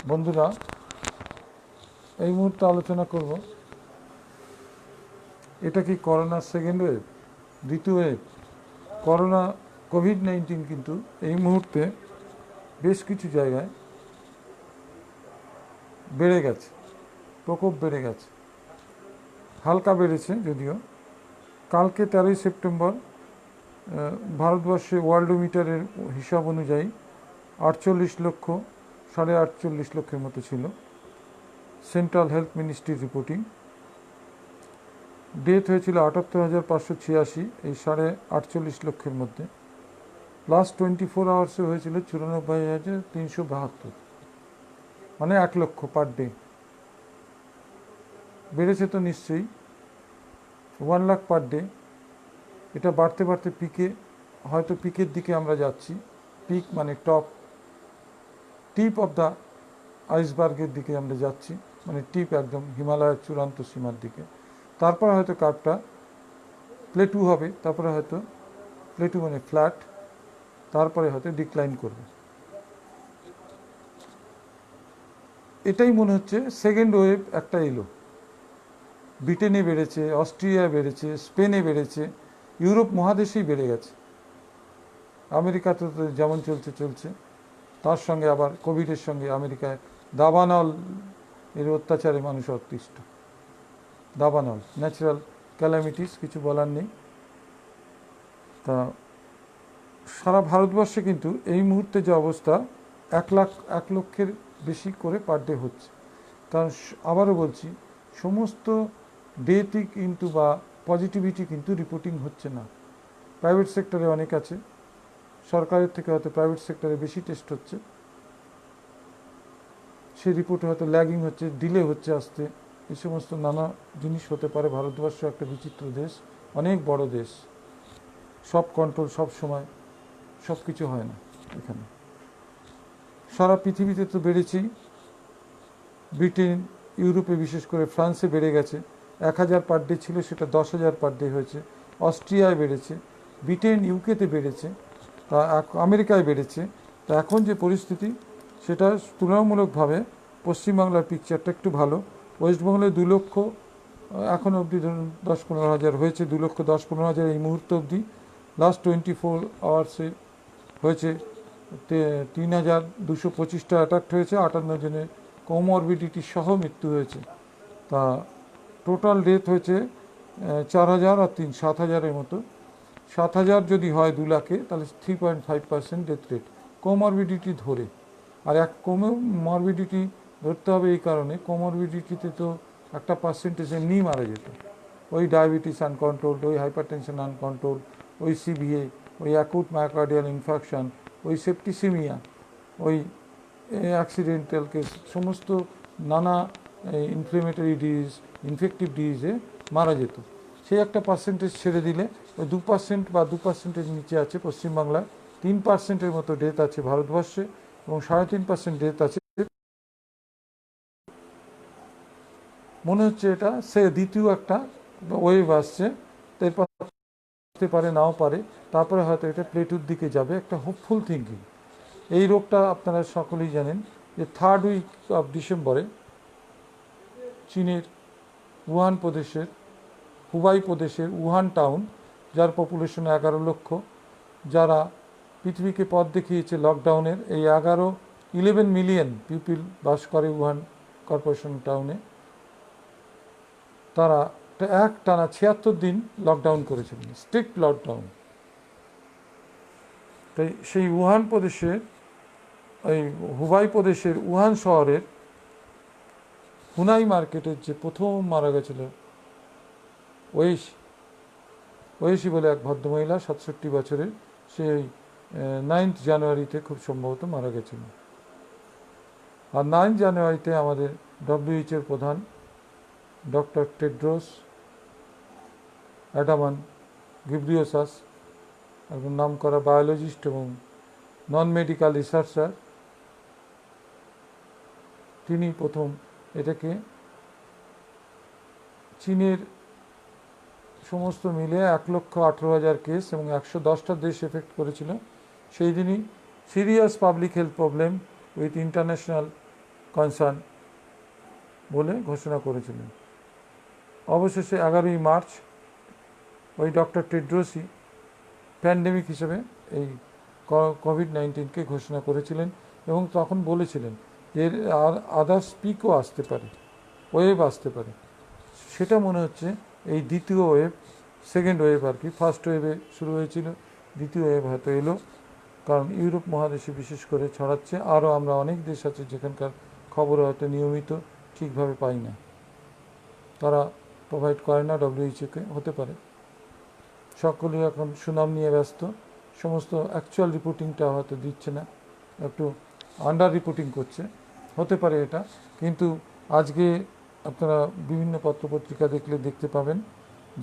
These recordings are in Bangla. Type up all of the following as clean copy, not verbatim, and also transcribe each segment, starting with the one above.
বন্ধুরা, এই মুহূর্তে আলোচনা করব এটা কি করোনার সেকেন্ড ওয়েভ, দ্বিতীয় ওয়েভ। কোভিড-19 কিন্তু এই মুহূর্তে বেশ কিছু জায়গায় বেড়ে গেছে, প্রকোপ বেড়ে গেছে। হালকা বেড়েছে যদিও। কালকে 13ই সেপ্টেম্বর ভারতবর্ষে ওয়ার্ল্ডোমিটারের হিসাব অনুযায়ী 48 লক্ষের মতো ছিল। সেন্ট্রাল হেলথ মিনিস্ট্রির রিপোর্টিং। ডেথ হয়েছিল 78,586, এই 48 লক্ষের মধ্যে। লাস্ট 24 আওয়ার্সে হয়েছিল 94,372, মানে 1 লক্ষ পার ডে। বেড়েছে তো নিশ্চয়ই, 1 লাখ পার ডে। এটা বাড়তে বাড়তে হয়তো পিকের দিকে আমরা যাচ্ছি। পিক মানে টিপ অফ দ্য আইসবার্গের দিকে আমরা যাচ্ছি, মানে টিপ একদম হিমালয়ের চূড়ান্ত সীমার দিকে। তারপরে হয়তো কার্ভটা প্লেটু হবে, তারপরে হয়তো প্লেটু মানে ফ্ল্যাট, তারপরে হয়তো ডিক্লাইন করবে। এটাই মনে হচ্ছে সেকেন্ড ওয়েভ একটা এলো। ব্রিটেনে বেড়েছে, অস্ট্রিয়ায় বেড়েছে, স্পেনে বেড়েছে, ইউরোপ মহাদেশেই বেড়ে গেছে। আমেরিকাতে তো যেমন চলছে, তার সঙ্গে আবার কোভিডের সঙ্গে আমেরিকায় দাবানল এর অত্যাচারে মানুষ অতিষ্ঠ। দাবানল, ন্যাচারাল ক্যালামিটিস, কিছু বলার নেই। তা সারা ভারতবর্ষে কিন্তু এই মুহূর্তে যে অবস্থা, 1 লক্ষের বেশি করে পার ডে হচ্ছে। কারণ আবারও বলছি, সমস্ত ডেথই কিন্তু বা পজিটিভিটি কিন্তু রিপোর্টিং হচ্ছে না। প্রাইভেট সেক্টরে অনেক আছে, সরকারের থেকে হয়তো প্রাইভেট সেক্টরে বেশি টেস্ট হচ্ছে, সেই রিপোর্ট হয়তো ল্যাগিং হচ্ছে, ডিলে হচ্ছে আসতে। এই সমস্ত নানা জিনিস হতে পারে। ভারতবর্ষ একটা বিচিত্র দেশ, অনেক বড় দেশ। সব কন্ট্রোল সব সময়, সব কিছু হয় না এখানে। সারা পৃথিবীতে তো বেড়েছেই। ব্রিটেন, ইউরোপে বিশেষ করে ফ্রান্সে বেড়ে গেছে। 1,000 পার ডে ছিল, সেটা 10,000 পার ডে হয়েছে। অস্ট্রিয়ায় বেড়েছে, ব্রিটেন ইউকেতে বেড়েছে, তা আমেরিকায় বেড়েছে। তা এখন যে পরিস্থিতি, সেটা তুলনামূলকভাবে পশ্চিমবাংলার পিকচারটা একটু ভালো। ওয়েস্টবেঙ্গলে 2 লক্ষ এখন অবধি ধরুন 10-15 হাজার হয়েছে, 2,10-15 হাজার এই মুহূর্ত অবধি। লাস্ট 24 আওয়ার্সে হয়েছে 3,225টা অ্যাটাক হয়েছে, 58 জনের কোমরবিডিটি সহ মৃত্যু হয়েছে। তা টোটাল ডেথ হয়েছে 4,000 আর 7,000-এর মতো। 7,000 যদি হয় 2 লাখে, তাহলে 3.5% ডেথ রেট কোমরবিডিটি ধরে। আর কোমরবিডিটি ধরতে হবে এই কারণে, কোমরবিডিটিতে তো একটা পার্সেন্টেজ এমনিই মারা যেত। ওই ডায়াবেটিস আনকন্ট্রোলড, ওই হাইপারটেনশন আনকন্ট্রোলড, ওই সিভিএ, ওই অ্যাকুট মায়োকার্ডিয়াল ইনফাকশান, ওই সেপ্টিসিমিয়া, ওই অ্যাক্সিডেন্টাল কেস, সমস্ত নানা ইনফ্লেমেটরি ডিজিজ, ইনফেক্টিভ ডিজিজে মারা যেত। সেই একটা পার্সেন্টেজ ছেড়ে দিলে ওই 2% বা 2%-এর নিচে আছে পশ্চিমবাংলায়। 3%-এর মতো ডেথ আছে ভারতবর্ষে, এবং 3.5% ডেথ আছে। মনে হচ্ছে এটা দ্বিতীয় একটা ওয়েভ আসছে। এরপর আসতে পারে, নাও পারে, তারপরে হয়তো এটা প্লেটুর দিকে যাবে। একটা হোপফুল থিঙ্কিং। এই রোগটা আপনারা সকলেই জানেন যে 3rd উইক অফ ডিসেম্বরে চীনের উহান প্রদেশের, হুবাই প্রদেশের উহান টাউন, যার পপুলেশন 11 লক্ষ, যারা পৃথিবীকে পথ দেখিয়েছে লকডাউনের, এই 11 মিলিয়ন পিপিল বাস করে উহান কর্পোরেশন টাউনে। তারা টানা 76 দিন লকডাউন করেছিলেন, স্ট্রিক্ট লকডাউন। তাই সেই উহান প্রদেশের, এই হুবাই প্রদেশের উহান শহরের হুনাই মার্কেটের যে প্রথম মারা গেছিল ওয়েশি বলে এক ভদ্রমহিলা, 67 বছরের, সেই 9th জানুয়ারিতে খুব সম্ভবত মারা গেছিল। আর 9 জানুয়ারিতে আমাদের WHO প্রধান ডক্টর টেড্রোস অ্যাডামান গিব্রিয়েসাস, একজন নাম করা বায়োলজিস্ট এবং নন মেডিকেল রিসার্চার, তিনি প্রথম এটাকে চীনের সমস্ত মিলে 1,18,000 কেস এবং 110টা দেশ এফেক্ট করেছিল। সেই দিনই serious public health problem with international concern বলে ঘোষণা করেছিলেন। অবশেষে 11ই মার্চ ওই ডক্টর টেড্রোসই প্যান্ডেমিক হিসেবে এই কোভিড-19কে ঘোষণা করেছিলেন এবং তখন বলেছিলেন যে এর আদার্স পিকও আসতে পারে, ওয়েভ আসতে পারে। সেটা মনে হচ্ছে এই দ্বিতীয় ওয়েভ, সেকেন্ড ওয়েভ আর কি, ফার্স্ট ওয়েভে শুরু হয়েছিল, দ্বিতীয় ওয়েভ হয়তো এলো, কারণ ইউরোপ মহাদেশে বিশেষ করে ছড়াচ্ছে। আরও আমরা অনেক দেশ আছে যেখানকার খবর হয়তো নিয়মিত ঠিকভাবে পাই না, তারা প্রোভাইড করে না ডব্লিউএইচওকে, হতে পারে। সকলেই এখন সুনাম নিয়ে ব্যস্ত, সমস্ত অ্যাকচুয়াল রিপোর্টিংটা হয়তো দিচ্ছে না, একটু আন্ডার রিপোর্টিং করছে, হতে পারে এটা। কিন্তু আজকে আপনারা বিভিন্ন পত্রপত্রিকা দেখলে দেখতে পাবেন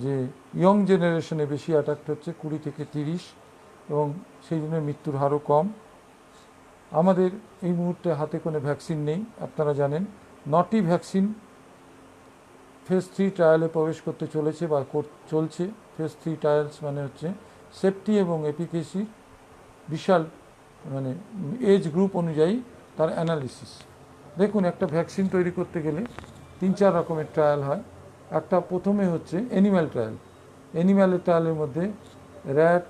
যে ইয়ং জেনারেশনে বেশি অ্যাটাক্ট হচ্ছে, 20 থেকে 30, এবং সেই জন্য মৃত্যুর হারও কম। আমাদের এই মুহূর্তে হাতে কোনো ভ্যাকসিন নেই, আপনারা জানেন। 9টি ভ্যাকসিন ফেজ 3 ট্রায়ালে প্রবেশ করতে চলেছে বা চলছে। ফেজ 3 ট্রায়ালস মানে হচ্ছে সেফটি এবং এফিকেসি, বিশাল মানে এজ গ্রুপ অনুযায়ী তার অ্যানালিসিস। দেখুন, একটা ভ্যাকসিন তৈরি করতে গেলে 3-4 রকমের ট্রায়াল হয়। একটা প্রথমে হচ্ছে অ্যানিম্যাল ট্রায়াল। অ্যানিম্যালের ট্রায়ালের মধ্যে র্যাট,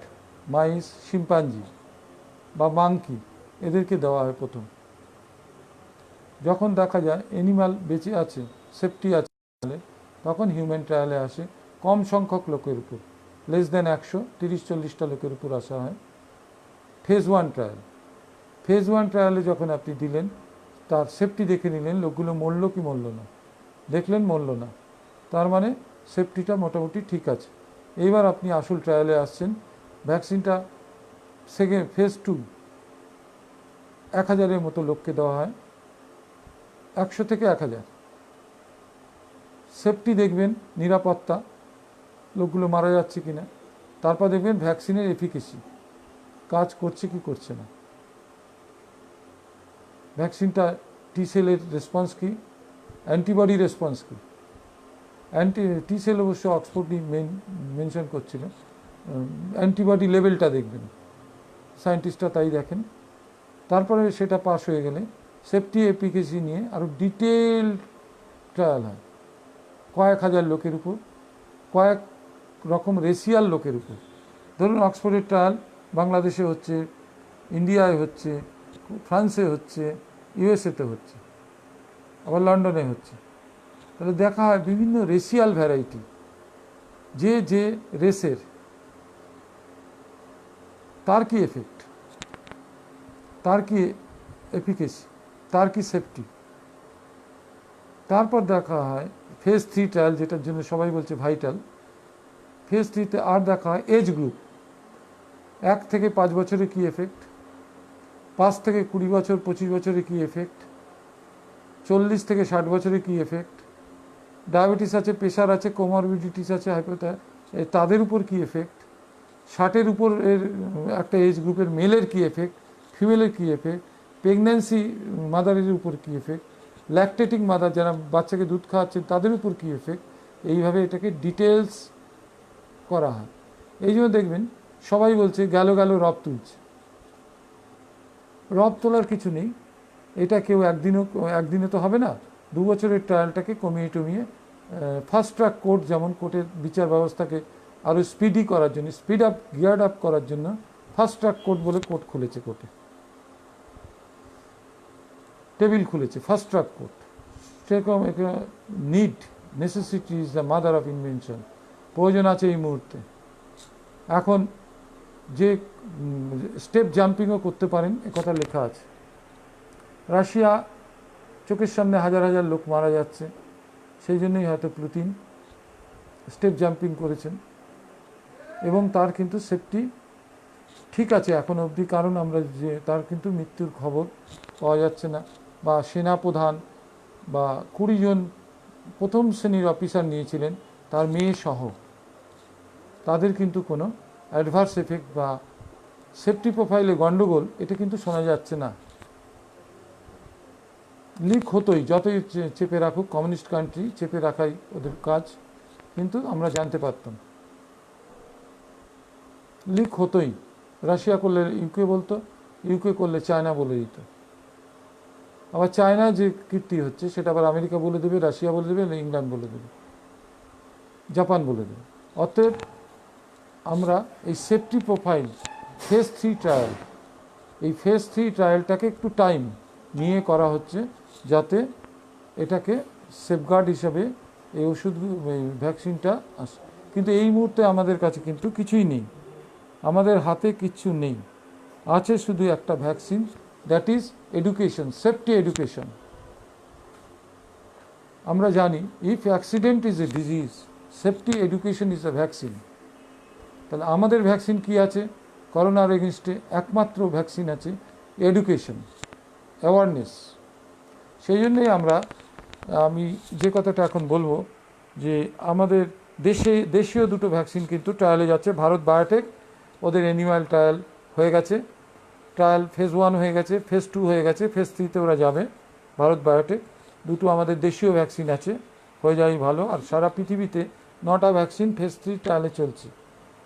মাইস, শিম্পাঞ্জি বা মাংকি এদেরকে দেওয়া হয় প্রথম। যখন দেখা যায় অ্যানিমাল বেঁচে আছে, সেফটি আছে, তখন হিউম্যান ট্রায়ালে আসে কম সংখ্যক লোকের উপর, লেস দেন 100, 30-40টা লোকের উপর আসা হয়। Phase 1 trial. ফেজ 1 ট্রায়ালে যখন আপনি দিলেন, তার সেফটি দেখে নিলেন, লোকগুলো মরল কি মরল না, দেখলেন মরল না, তার মানে সেফটিটা মোটামুটি ঠিক আছে। এইবার আপনি আসল ট্রায়ালে আসছেন। ভ্যাকসিনটা ফেজ 2 1000-এর মতো লোককে দেওয়া হয়, 100 থেকে 1000। সেফটি দেখবেন, নিরাপত্তা, লোকগুলো মারা যাচ্ছে কিনা। তারপর দেখবেন ভ্যাকসিনের এফিকেসি, কাজ করছে কি করছে না, ভ্যাকসিনটা টি সেলের রেসপন্স কি, অ্যান্টিবডি রেসপন্স কি। টি সেল অবশ্য অক্সফোর্ডই মেনশন করছিল, অ্যান্টিবডি লেভেলটা দেখবেন, সায়েন্টিস্টরা তাই দেখেন। তারপরে সেটা পাস হয়ে গেলে সেফটি এফিকেসি নিয়ে আরও ডিটেল ট্রায়াল হয়, কয়েক হাজার লোকের উপর, কয়েক রকম রেশিয়াল লোকের উপর। ধরুন অক্সফোর্ডের ট্রায়াল বাংলাদেশে হচ্ছে, ইন্ডিয়ায় হচ্ছে, ফ্রান্সে হচ্ছে, ইউএসএতে হচ্ছে, আবার লন্ডনে হচ্ছে। তাহলে দেখা হয় বিভিন্ন রেশিয়াল ভ্যারাইটি, যে যে রেসের তার কি এফেক্ট, তার কি এফিকেসি, তার কি সেফটি। তারপর দেখা হয় ফেজ 3 ট্রায়াল, যেটার জন্য সবাই বলছে ভাইটাল। ফেজ 3-তে আর দেখা হয় এজ গ্রুপ, 1 থেকে 5 বছরে কি এফেক্ট, 5 থেকে 20 বছর 25 বছরে কি এফেক্ট, 40 থেকে 60 বছরে কি এফেক্ট, ডায়াবেটিস আছে, প্রেশার আছে, কোমরবিডিটিস আছে, তাদের উপর কি এফেক্ট, 60-এর উপর এর একটা এজ গ্রুপের মেলের কি এফেক্ট, ফিমেলের কি এফেক্ট, প্রেগন্যান্সি মাদারের উপর কি এফেক্ট, ল্যাকটেটিং মাদার যারা বাচ্চাকে দুধ খাওয়াচ্ছেন তাদের উপর কি এফেক্ট। এইভাবে এটাকে ডিটেলস করা হয়। এই জন্য দেখবেন সবাই বলছে গেল রব তুলছে। রব তোলার কিছু নেই, এটা কেউ একদিনে তো হবে না। 2 বছরের ট্রায়ালটাকে কমিয়ে টমিয়ে ফাস্ট ট্র্যাক কোর্ট, যেমন কোর্টের বিচার ব্যবস্থাকে আরও স্পিডি করার জন্য, স্পিড আপ, গিয়ার্ড আপ করার জন্য ফাস্ট ট্র্যাক কোর্ট বলে কোর্ট খুলেছে, কোর্টে টেবিল খুলেছে, ফাস্ট ট্র্যাক কোর্ট। সেরকম need, necessity is the mother of invention. প্রয়োজন আছে এই মুহূর্তে। এখন যে স্টেপ জাম্পিংও করতে পারেন একথা লেখা আছে। রাশিয়া, চোখের সামনে হাজার হাজার লোক মারা যাচ্ছে, সেই জন্যই হয়তো পুতিন স্টেপ জাম্পিং করেছেন, এবং তার কিন্তু সেফটি ঠিক আছে এখন অবধি, কারণ আমরা যে তার কিন্তু মৃত্যুর খবর পাওয়া যাচ্ছে না। বা সেনাপ্রধান বা 20 জন প্রথম শ্রেণীর অফিসার নিয়েছিলেন, তার মেয়ে সহ, তাদের কিন্তু কোনো অ্যাডভার্স এফেক্ট বা সেফটি প্রোফাইলে গণ্ডগোল এটা কিন্তু শোনা যাচ্ছে না। লিক হতোই, যতই চেপে রাখুক, কমিউনিস্ট কান্ট্রি চেপে রাখাই ওদের কাজ, কিন্তু আমরা জানতে পারতাম। লিক হতোই, রাশিয়া করলে ইউকে বলতো, ইউকে করলে চায়না বলে দিত। আবার চায়না যে কীর্তি হচ্ছে সেটা আবার আমেরিকা বলে দেবে, রাশিয়া বলে দেবে, ইংল্যান্ড বলে দেবে, জাপান বলে দেবে। অতএব আমরা এই সেফটি প্রোফাইল ফেজ 3 ট্রায়াল, এই ফেজ 3 ট্রায়ালটাকে একটু টাইম নিয়ে করা হচ্ছে, যাতে এটাকে সেফগার্ড হিসাবে এই ওষুধ, এই ভ্যাকসিনটা আসে। কিন্তু এই মুহূর্তে আমাদের কাছে কিন্তু কিছুই নেই, আমাদের হাতে কিচ্ছু নেই। আছে শুধু একটা vaccine, that is education, safety education. আমরা জানি if accident is a disease, safety education is a vaccine. তাহলে আমাদের ভ্যাকসিন কি আছে করোনার এগেনস্টে? একমাত্র ভ্যাকসিন আছে এডুকেশন, অ্যাওয়ারনেস। সেই জন্যই আমি যে কথাটা এখন বলবো, যে আমাদের দেশীয় দুটো ভ্যাকসিন কিন্তু ট্রায়ালে যাচ্ছে। ভারত বায়োটেক, ওদের অ্যানিম্যাল ট্রায়াল হয়ে গেছে, ট্রায়াল ফেজ 1 হয়ে গেছে, ফেজ 2 হয়ে গেছে, ফেজ 3তে ওরা যাবে। ভারত বায়োটেক, দুটো আমাদের দেশীয় ভ্যাকসিন আছে, হয়ে যাওয়াই ভালো। আর সারা পৃথিবীতে 9টা ভ্যাকসিন ফেজ 3 ট্রায়ালে চলছে।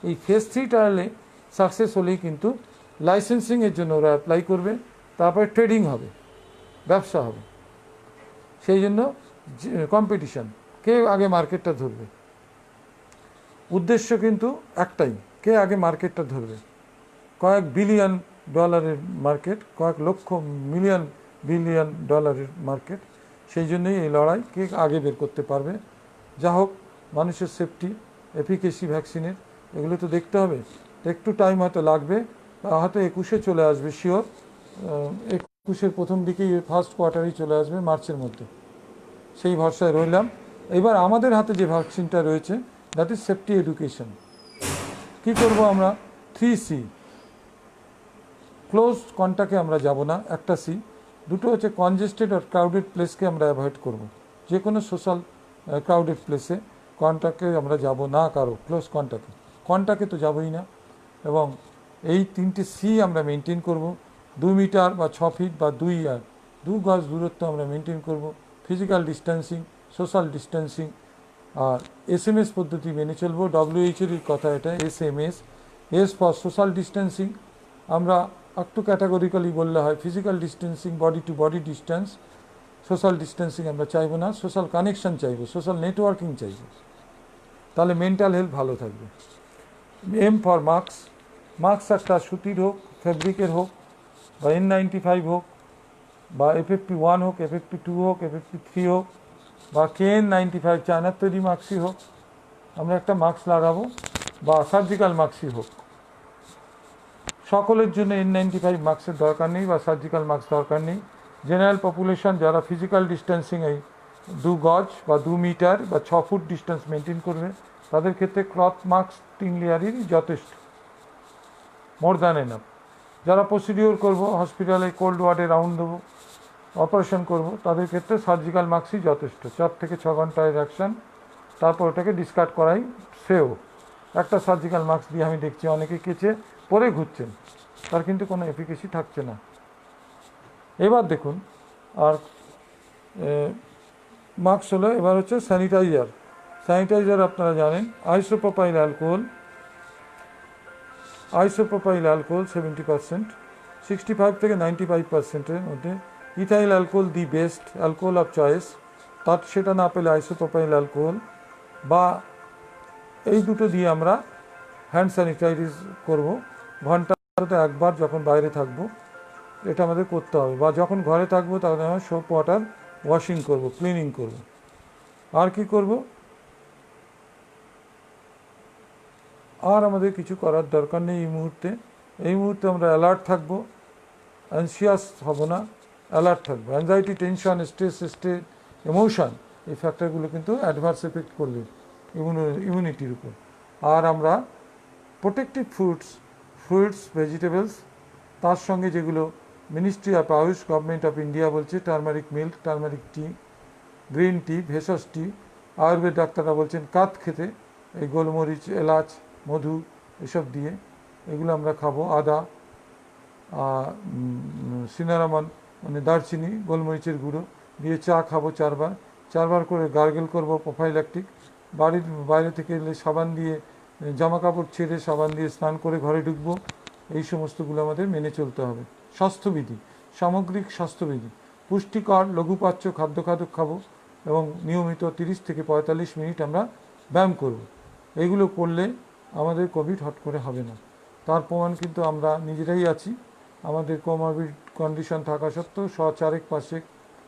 এই ফেজ 3 ট্রায়ালে সাকসেস হলেই কিন্তু লাইসেন্সিংয়ের জন্য ওরা অ্যাপ্লাই করবে, তারপরে ট্রেডিং হবে, ব্যবসা হবে। সেই জন্য কম্পিটিশন, কে আগে মার্কেটটা ধরবে। উদ্দেশ্য কিন্তু একটাই, কে আগে মার্কেটটা ধরবে। কয়েক বিলিয়ন ডলারের মার্কেট, কয়েক লক্ষ বিলিয়ন ডলারের মার্কেট। সেই জন্যই এই লড়াই, কে আগে বের করতে পারবে। যা হোক, মানুষের সেফটি, এফিকেসি ভ্যাকসিনের, এগুলো তো দেখতে হবে। একটু টাইম হয়তো লাগবে, হয়তো 21-এ চলে আসবে শিওর। 21-এর প্রথম দিকেই, ফার্স্ট কোয়ার্টারেই চলে আসবে, মার্চের মধ্যে। সেই ভরসায় রইলাম। এবার আমাদের হাতে যে ভ্যাকসিনটা রয়েছে, দ্যাট ইজ সেফটি এডুকেশন। কী করবো আমরা? 3C, ক্লোজ কন্ট্যাক্টে আমরা যাব না, একটা সি। দুটো হচ্ছে কনজেস্টেড আর ক্রাউডেড প্লেসকে আমরা অ্যাভয়েড করব। যে কোনো সোশ্যাল ক্রাউডেড প্লেসে কন্ট্যাক্টে আমরা যাব না, কারো ক্লোজ কন্ট্যাক্টে তো যাবই না। এবং এই 3টে সি আমরা মেনটেন করব। 2 মিটার বা 6 ফিট বা 2 গজ দূরত্ব আমরা মেনটেন করব। ফিজিক্যাল ডিস্টেন্সিং, সোশ্যাল ডিস্টেন্সিং, আর SMS পদ্ধতি মেনে চলবো। WHO-এর কথা এটা, SMS, S for social distancing. আমরা একটু ক্যাটাগরিক্যালি বললে হয় physical distancing, body to body distance. Social distancing আমরা চাইবো না, সোশ্যাল কানেকশন চাইবো, সোশ্যাল নেটওয়ার্কিং চাইবো। তাহলে মেন্টাল হেলথ ভালো থাকবে। এম ফর মাস্ক, মাস্ক একটা সুতির হোক, ফেব্রিকের হোক, বা N95 হোক, বা FFP1 হোক, FFP2 হোক, FFP3 হোক, বা KN95 চায়নার তৈরি মাস্কই হোক, আমরা একটা মাস্ক লাগাবো, বা সার্জিক্যাল মাস্কই হোক। সকলের জন্য N95 মাস্কের দরকার নেই, বা সার্জিক্যাল মাস্ক দরকার নেই। জেনারেল পপুলেশন যারা ফিজিক্যাল ডিস্টেন্সিং এই 2 গজ বা 2 মিটার বা 6 ফুট ডিস্টেন্স মেনটেন করবে, তাদের ক্ষেত্রে ক্লথ মাস্ক 3 লেয়ারেরই যথেষ্ট, মোর দ্যান এনাফ। যারা প্রসিডিওর করব, হসপিটালে কোল্ড ওয়ার্ডে রাউন্ড দেবো, অপারেশন করব, তাদের ক্ষেত্রে সার্জিক্যাল মাস্কই যথেষ্ট। 4 থেকে 6 ঘন্টায় অ্যাকশন, তারপর ওটাকে ডিসকার্ড করাই শ্রেয়। একটা সার্জিক্যাল মাস্ক দিয়ে আমি দেখছি অনেকে কেচে পরে ঘুরছেন, তার কিন্তু কোনো এফিকেসি থাকছে না। এবার দেখুন, আর মাস্ক হলো, এবার হচ্ছে স্যানিটাইজার। স্যানিটাইজার আপনারা জানেন, আইসোপ্রোপাইল অ্যালকোহল 70%, 65 থেকে 95%-এর মধ্যে। Ethyl alcohol the best alcohol of choice. তার সেটা না পেলে আইসোপ্রোপাইল অ্যালকোহল, বা এই দুটো দিয়ে আমরা হ্যান্ড স্যানিটাইজ করব। ঘন্টাতে একবার যখন বাইরে থাকবো এটা আমাদের করতে হবে, বা যখন ঘরে থাকবো তখন আমরা সোপ ওয়াটার ওয়াশিং করব, ক্লিনিং করব। আর কি করব? আর আমাদের কিছু করার দরকার নেই এই মুহূর্তে। এই মুহূর্তে আমরা অ্যালার্ট থাকবো, অ্যানসিয়াস হব না, অ্যালার্ট থাকবো। অ্যাংজাইটি, টেনশন, স্ট্রেস, ইমোশন, এই ফ্যাক্টরগুলো কিন্তু অ্যাডভার্স এফেক্ট করবে ইমিউনিটির উপর। আর আমরা প্রোটেক্টিভ ফ্রুটস, ভেজিটেবলস, তার সঙ্গে যেগুলো ministry of AYUSH, government of India বলছে, turmeric milk, turmeric tea, green tea, ভেষজ টি। আয়ুর্বেদ ডাক্তাররা বলছেন কাত খেতে, এই গোলমরিচ, এলাচ, মধু এসব দিয়ে এগুলো আমরা খাবো। আদা, সিনারামন মানে দারচিনি, গোলমরিচের গুঁড়ো দিয়ে চা খাবো 4 বার করে গার্গেল করবো, প্রোফাইল্যাকটিক। বাড়ির বাইরে থেকে এলে সাবান দিয়ে, জামা কাপড় ছেড়ে সাবান দিয়ে স্নান করে ঘরে ঢুকবো। এই সমস্তগুলো আমাদের মেনে চলতে হবে। স্বাস্থ্যবিধি, সামগ্রিক স্বাস্থ্যবিধি। পুষ্টিকর লঘুপাচ্য খাদ্য খাবো এবং নিয়মিত 30 থেকে 45 মিনিট আমরা ব্যায়াম করব। এগুলো করলে আমাদের কোভিড হট করে হবে না। তার প্রমাণ কিন্তু আমরা নিজেরাই আছি। আমাদের কোমরবিড কন্ডিশন থাকা সত্ত্বেও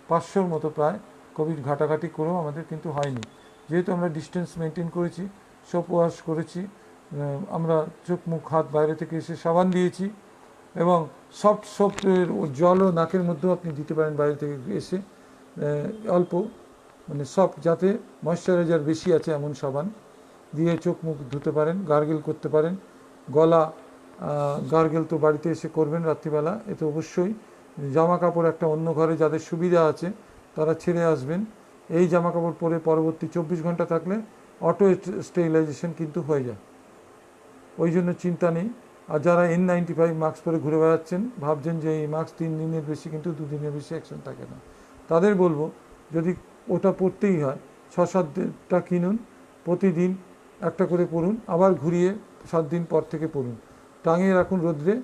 500-র মতো প্রায় কোভিড ঘাটাঘাটি করেও আমাদের কিন্তু হয়নি, যেহেতু আমরা ডিস্টেন্স মেনটেন করেছি, সোপ ওয়াশ করেছি, আমরা চোখ মুখ হাত বাইরে থেকে এসে সাবান দিয়েছি এবং সফট সোপের জলও নাকের মধ্যেও আপনি দিতে পারেন বাইরে থেকে এসে, অল্প মানে সফট, যাতে ময়শ্চারাইজার বেশি আছে এমন সাবান দিয়ে চোখ মুখ ধুতে পারেন, গার্গেল করতে পারেন। গলা গার্গেল তো বাড়িতে এসে করবেন রাত্রিবেলা, এতে অবশ্যই জামা কাপড় একটা অন্য ঘরে যাদের সুবিধা আছে তারা ছেড়ে আসবেন। এই জামা কাপড় পরে পরবর্তী 24 ঘন্টা থাকলে অটো স্টেরিলাইজেশন কিন্তু হয়ে যায়, ওই জন্য চিন্তা নেই। আর যারা N95 মাস্ক পরে ঘুরে বেড়াচ্ছেন, ভাবছেন যে এই মাস্ক 3 দিনের বেশি, কিন্তু 2 দিনের বেশি অ্যাকশন থাকে না, তাদের বলবো যদি ওটা পরতেই হয় 6-7টা কিনুন, প্রতিদিন একটা করে পরুন, আবার ঘুরিয়ে 7 দিন পর থেকে পরুন, টাঙিয়ে রাখুন রোদ্রে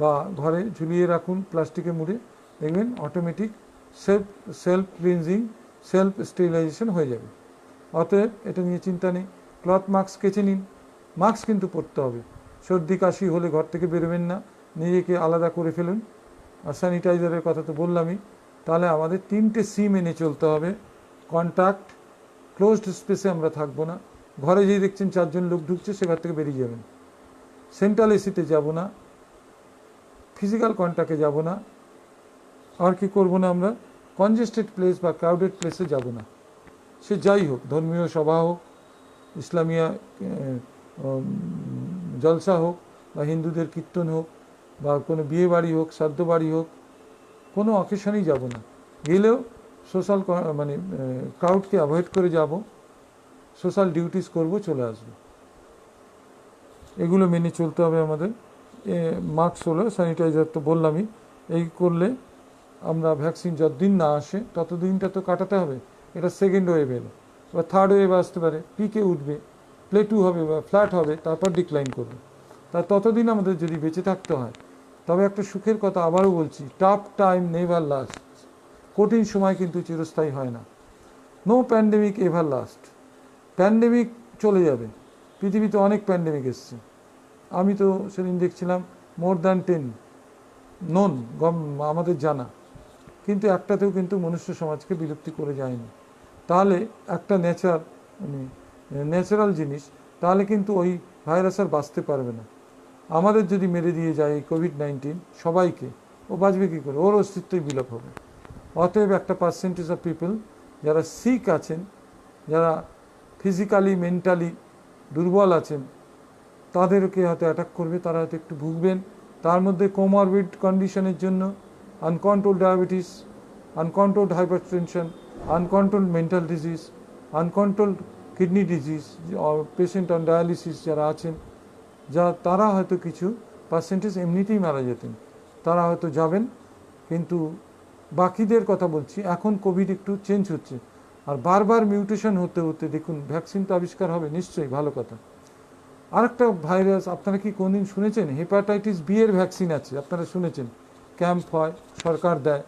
বা ঘরে ঝুলিয়ে রাখুন প্লাস্টিকে মুড়ে, দেখবেন automatic self cleansing, self sterilization হয়ে যাবে। অতএব এটা নিয়ে চিন্তা নেই। ক্লথ মাস্ক কেচে নিন, মাস্ক কিন্তু পরতে হবে। সর্দি কাশি হলে ঘর থেকে বেরোবেন না, নিজেকে আলাদা করে ফেলুন। আর স্যানিটাইজারের কথা তো বললামই। তাহলে আমাদের 3টে সি মেনে চলতে হবে। কন্ট্যাক্ট, ক্লোজড স্পেসে আমরা থাকবো না। ঘরে যেই দেখছেন 4 জন লোক ঢুকছে, সে ঘর থেকে বেরিয়ে যাবেন। সেন্ট্রাল এসিতে যাব না, ফিজিক্যাল কন্ট্যাক্টে যাব না। আর কি করব না, আমরা কনজেস্টেড প্লেস বা ক্রাউডেড প্লেসে যাব না। সে যাই হোক, ধর্মীয় সভা হোক, ইসলামিয়া জলসা হোক, বা হিন্দুদের কীর্তন হোক, বা কোনো বিয়ে বাড়ি হোক, শ্রাদ্ধ বাড়ি হোক, কোনো অকেশনেই যাব না। গেলেও সোশ্যাল মানে ক্রাউডকে অ্যাভয়েড করে যাব, সোশ্যাল ডিউটিস করব, চলে আসবো। এগুলো মেনে চলতে হবে আমাদের। মাস্ক হলো, স্যানিটাইজার তো বললামই। এই করলে আমরা ভ্যাকসিন যতদিন না আসে ততদিনটা তো কাটাতে হবে। এটা সেকেন্ড ওয়েভ এলো, বা থার্ড ওয়েভ আসতে পারে, পিকে উঠবে, প্লেটু হবে বা ফ্ল্যাট হবে, তারপর ডিক্লাইন করবে। ততদিন আমাদের যদি বেঁচে থাকতে হয়, তবে একটা সুখের কথা আবারও বলছি, টাফ টাইম নেভার লাস্ট। কঠিন সময় কিন্তু চিরস্থায়ী হয় না। No pandemic ever last. Pandemic চলে যাবে, পৃথিবীতে অনেক প্যান্ডেমিক এসছে। আমি তো সেদিন দেখছিলাম মোর দ্যান 10 নন আমাদের জানা, কিন্তু একটাতেও কিন্তু মনুষ্য সমাজকে বিলুপ্তি করে যায়নি। তাহলে একটা মানে ন্যাচারাল জিনিস, তাহলে কিন্তু ওই ভাইরাস আর বাঁচতে পারবে না। আমাদের যদি মেরে দিয়ে যায় এই কোভিড-19 সবাইকে, ও বাঁচবে কী করে? ওর অস্তিত্বই বিলোপ হবে। অতএব একটা পার্সেন্টেজ অফ পিপল যারা সিক আছেন, যারা ফিজিক্যালি মেন্টালি দুর্বল আছেন, তাদেরকে হয়তো অ্যাটাক করবে, তারা হয়তো একটু ভুগবেন। তার মধ্যে কোমরবিড কন্ডিশনের জন্য uncontrolled diabetes, uncontrolled hypertension, uncontrolled mental disease, uncontrolled kidney disease, patient on dialysis যারা আছেন, তারা হয়তো কিছু পার্সেন্টেজ এমনিতেই মারা যেতেন, তারা হয়তো যাবেন। কিন্তু বাকিদের কথা বলছি, এখন কোভিড একটু চেঞ্জ হচ্ছে, আর বারবার মিউটেশন হতে হতে দেখুন ভ্যাকসিন তো আবিষ্কার হবে, নিশ্চয়ই ভালো কথা। আরেকটা ভাইরাস আপনারা কি কোনদিন শুনেছেন? হেপাটাইটিস বি এর ভ্যাকসিন আছে, আপনারা শুনেছেন, ক্যাম্প হয়, সরকার দেয়।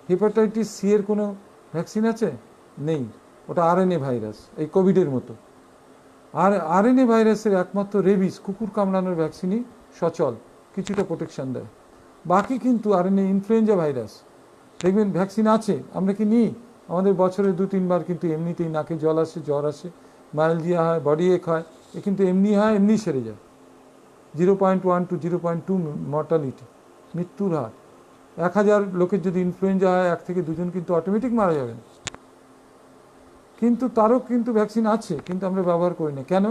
হেপাটাইটিস সি এর কোনো ভ্যাকসিন আছে? নেই। ওটা আরএনএ ভাইরাস, এই কোভিডের মতো। আর আরএনএ ভাইরাসের একমাত্র রেবিস, কুকুর কামড়ানোর ভ্যাকসিনই সচল, কিছুটা প্রোটেকশন দেয়। বাকি কিন্তু আরএনএ ইনফ্লুয়েঞ্জা ভাইরাস, দেখবেন ভ্যাকসিন আছে, আমরা কি নিই? আমাদের বছরে 2-3 বার কিন্তু এমনিতেই নাকে জল আসে, জ্বর আসে, মাইলজিয়া হয়, বডি এক হয়, এ কিন্তু এমনি হয়, এমনি সেরে যায়। 0.1 to 0.2 মর্টালিটি, মৃত্যুর হার। 1000 লোকের যদি ইনফ্লুয়েঞ্জা হয়, 1 থেকে 2 জন কিন্তু অটোমেটিক মারা যাবেন। কিন্তু তারও কিন্তু ভ্যাকসিন আছে, কিন্তু আমরা ব্যবহার করি না। কেন?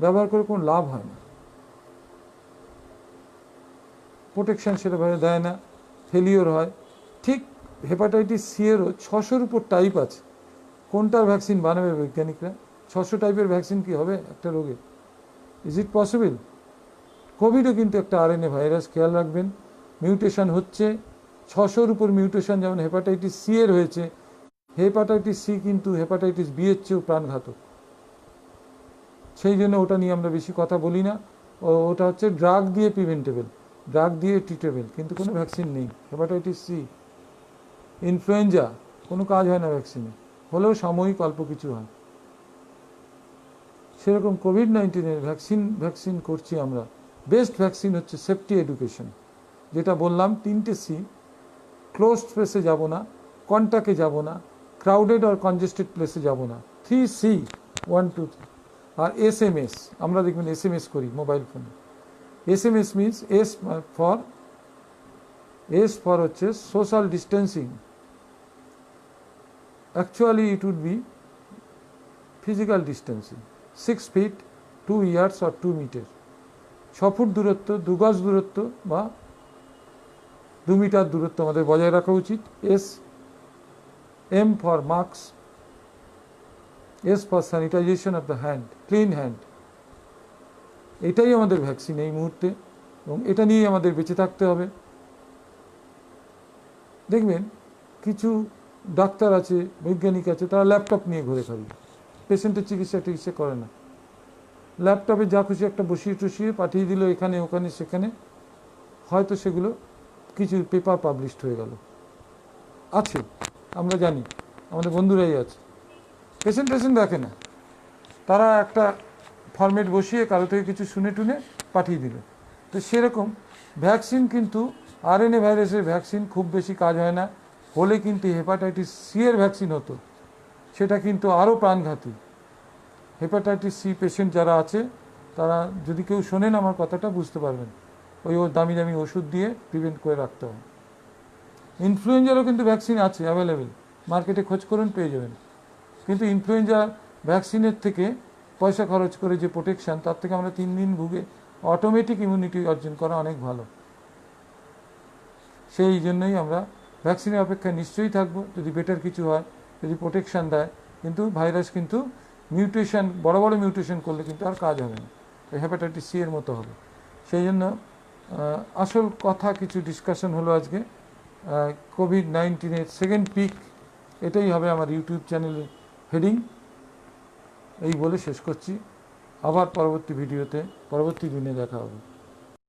ব্যবহার করে কোনো লাভ হয় না, প্রোটেকশন সেটাভাবে দেয় না, ফেলিওর হয়। ঠিক হেপাটাইটিস সি এরও 600-র উপর টাইপ আছে। কোনটার ভ্যাকসিন বানাবে বৈজ্ঞানিকরা? 600 টাইপের ভ্যাকসিন কি হবে একটা রোগে? Is it possible? কোভিডও কিন্তু একটা আরএনএ ভাইরাস, খেয়াল রাখবেন। মিউটেশন হচ্ছে, 600-র উপর মিউটেশন যেমন হেপাটাইটিস সি এর হয়েছে। হেপাটাইটিস সি কিন্তু হেপাটাইটিস বি এর চেয়েও প্রাণঘাতক। সেই জন্য ওটা নিয়ে আমরা বেশি কথা বলি না। ওটা হচ্ছে ড্রাগ দিয়ে প্রিভেন্টেবল, ড্রাগ দিয়ে ট্রিটেবল, কিন্তু কোনো ভ্যাকসিন নেই হেপাটাইটিস সি। ইনফ্লুয়েঞ্জা কোনো কাজ হয় না ভ্যাকসিনে, হলেও সাময়িক অল্প কিছু হয়। সেরকম কোভিড-19 ভ্যাকসিন করছি আমরা। বেস্ট ভ্যাকসিন হচ্ছে সেফটি এডুকেশন, যেটা বললাম 3টে সি। ক্লোজড স্পেসে যাব না, কন্টাক্টে যাব না, ক্রাউডেড আর কনজেস্টেড প্লেসে যাব না। 3C, 1 2 3। আর SMS, আমরা দেখবেন SMS করি মোবাইল ফোনে। SMS মিনস এস ফর হচ্ছে social distancing. Actually it would be physical distancing, 6 feet 2 yards or 2 meter। 6 foot দূরত্ব, 2 গজ দূরত্ব বা 2 মিটার দূরত্ব আমাদের বজায় রাখা উচিত। M for mask, S for sanitisation of the hand, clean hand. এটাই আমাদের ভ্যাকসিন এই মুহূর্তে, এবং এটা নিয়েই আমাদের বেঁচে থাকতে হবে। দেখবেন কিছু ডাক্তার আছে, বৈজ্ঞানিক আছে, তারা ল্যাপটপ নিয়ে ঘুরে থাকবে, পেশেন্টের চিকিৎসা করে না। ল্যাপটপে যা খুশি একটা বসিয়ে পাঠিয়ে দিল এখানে ওখানে সেখানে, হয়তো সেগুলো কিছু পেপার পাবলিশড হয়ে গেল। আছে, আমরা জানি, আমাদের বন্ধুরাই আছে। পেশেন্ট দেখে না, তারা একটা ফরম্যাট বসিয়ে কারো থেকে কিছু শুনে টুনে পাঠিয়ে দিল। তো সেরকম ভ্যাকসিন কিন্তু RNA ভাইরাসের ভ্যাকসিন খুব বেশি কাজ হয় না। হলে কিন্তু হেপাটাইটিস সি এর ভ্যাকসিন হতো, সেটা কিন্তু আরও প্রাণঘাতী। হেপাটাইটিস সি পেশেন্ট যারা আছে, তারা যদি কেউ শোনেন আমার কথাটা বুঝতে পারবেন, ওই দামি দামি ওষুধ দিয়ে প্রিভেন্ট করে রাখতে হবে। ইনফ্লুয়েঞ্জারও কিন্তু ভ্যাকসিন আছে অ্যাভেলেবেল, মার্কেটে খোঁজ করুন পেয়ে যাবেন। কিন্তু ইনফ্লুয়েঞ্জা ভ্যাকসিনের থেকে পয়সা খরচ করে যে প্রোটেকশান, তার থেকে আমরা 3 দিন ভুগে অটোমেটিক ইমিউনিটি অর্জন করা অনেক ভালো। সেই জন্যই আমরা ভ্যাকসিনের অপেক্ষায় নিশ্চয়ই থাকবো, যদি বেটার কিছু হয়, যদি প্রোটেকশান দেয়। কিন্তু ভাইরাস কিন্তু মিউটেশন, বড় বড় মিউটেশন করলে কিন্তু আর কাজ হবে না, হেপাটাইটিস সি এর মতো হবে। সেই জন্য আসল কথা কিছু ডিসকাশন হলো আজকে কোভিড-19 সেকেন্ড পিক, এটাই হবে আমার ইউটিউব চ্যানেলের হেডিং। এই বলে শেষ করছি। আবার পরবর্তী ভিডিওতে পরবর্তী দিনে দেখা হবে।